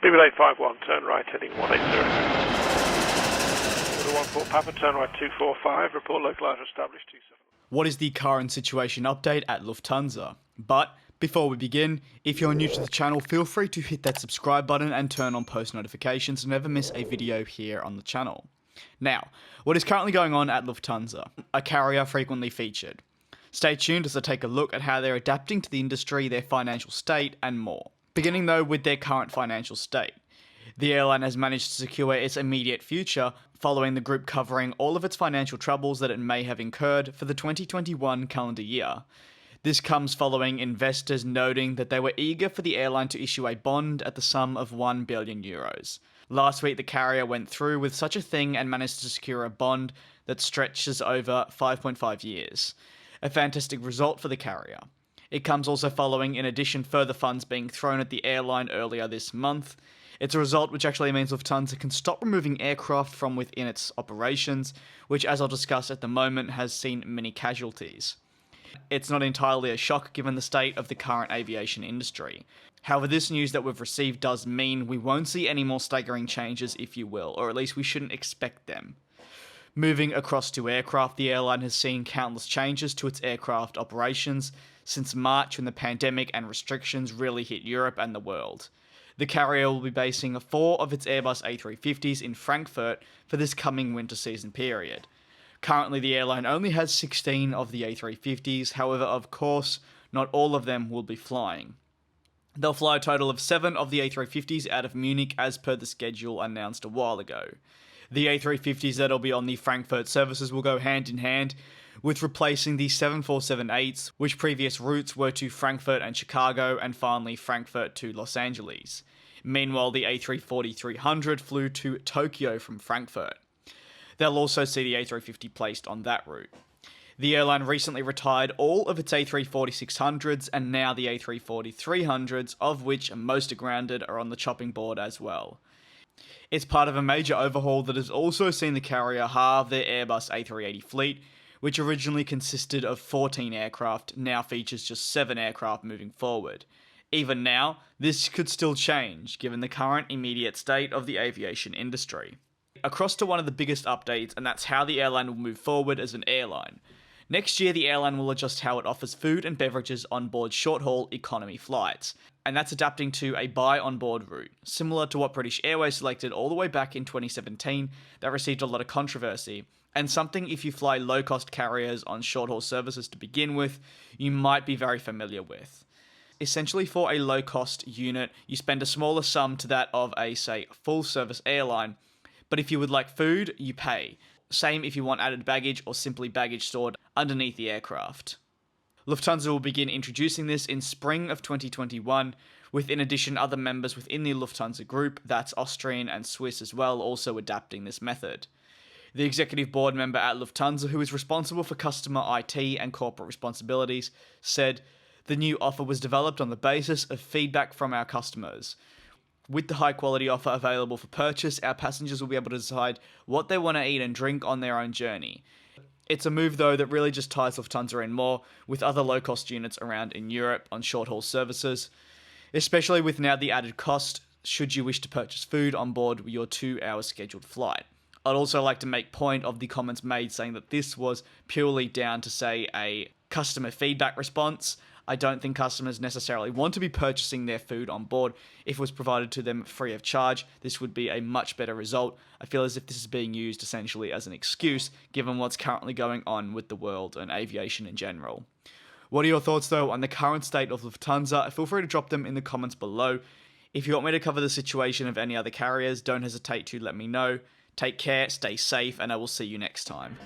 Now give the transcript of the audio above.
BB851, turn right, heading 180. Order 14 Papa, turn right 245, report localizer established 27. What is the current situation update at Lufthansa? But before we begin, if you're new to the channel, feel free to hit that subscribe button and turn on post notifications to never miss a video here on the channel. Now, what is currently going on at Lufthansa? A carrier frequently featured. Stay tuned as I take a look at how they're adapting to the industry, their financial state, and more. Beginning though with their current financial state. The airline has managed to secure its immediate future following the group covering all of its financial troubles that it may have incurred for the 2021 calendar year. This comes following investors noting that they were eager for the airline to issue a bond at the sum of €1 billion. Last week the carrier went through with such a thing and managed to secure a bond that stretches over 5.5 years. A fantastic result for the carrier. It comes also following, in addition, further funds being thrown at the airline earlier this month. It's a result which actually means Lufthansa can stop removing aircraft from within its operations, which, as I'll discuss at the moment, has seen many casualties. It's not entirely a shock given the state of the current aviation industry. However, this news that we've received does mean we won't see any more staggering changes, if you will, or at least we shouldn't expect them. Moving across to aircraft, the airline has seen countless changes to its aircraft operations since March when the pandemic and restrictions really hit Europe and the world. The carrier will be basing 4 of its Airbus A350s in Frankfurt for this coming winter season period. Currently, the airline only has 16 of the A350s, however, of course, not all of them will be flying. They'll fly a total of 7 of the A350s out of Munich as per the schedule announced a while ago. The A350s that'll be on the Frankfurt services will go hand in hand with replacing the 747-8s, which previous routes were to Frankfurt and Chicago, and finally Frankfurt to Los Angeles. Meanwhile, the A340-300 flew to Tokyo from Frankfurt. They'll also see the A350 placed on that route. The airline recently retired all of its A340-600s and now the A340-300s, of which most are grounded, are on the chopping board as well. It's part of a major overhaul that has also seen the carrier halve their Airbus A380 fleet, which originally consisted of 14 aircraft, now features just 7 aircraft moving forward. Even now, this could still change, given the current immediate state of the aviation industry. Across to one of the biggest updates, and that's how the airline will move forward as an airline. Next year, the airline will adjust how it offers food and beverages on board short-haul economy flights, and that's adapting to a buy-on-board route, similar to what British Airways selected all the way back in 2017 that received a lot of controversy, and something if you fly low-cost carriers on short-haul services to begin with, you might be very familiar with. Essentially, for a low-cost unit, you spend a smaller sum to that of a, say, full-service airline, but if you would like food, you pay. Same if you want added baggage or simply baggage stored underneath the aircraft. Lufthansa will begin introducing this in spring of 2021, with in addition other members within the Lufthansa group, that's Austrian and Swiss as well, also adapting this method. The executive board member at Lufthansa, who is responsible for customer IT and corporate responsibilities, said, "The new offer was developed on the basis of feedback from our customers. With the high-quality offer available for purchase, our passengers will be able to decide what they want to eat and drink on their own journey." It's a move, though, that really just ties Lufthansa in more with other low-cost units around in Europe on short-haul services, especially with now the added cost should you wish to purchase food on board your 2-hour scheduled flight. I'd also like to make point of the comments made saying that this was purely down to, say, a customer feedback response. I don't think customers necessarily want to be purchasing their food on board. If it was provided to them free of charge, this would be a much better result. I feel as if this is being used essentially as an excuse, given what's currently going on with the world and aviation in general. What are your thoughts, though, on the current state of Lufthansa? Feel free to drop them in the comments below. If you want me to cover the situation of any other carriers, don't hesitate to let me know. Take care, stay safe, and I will see you next time.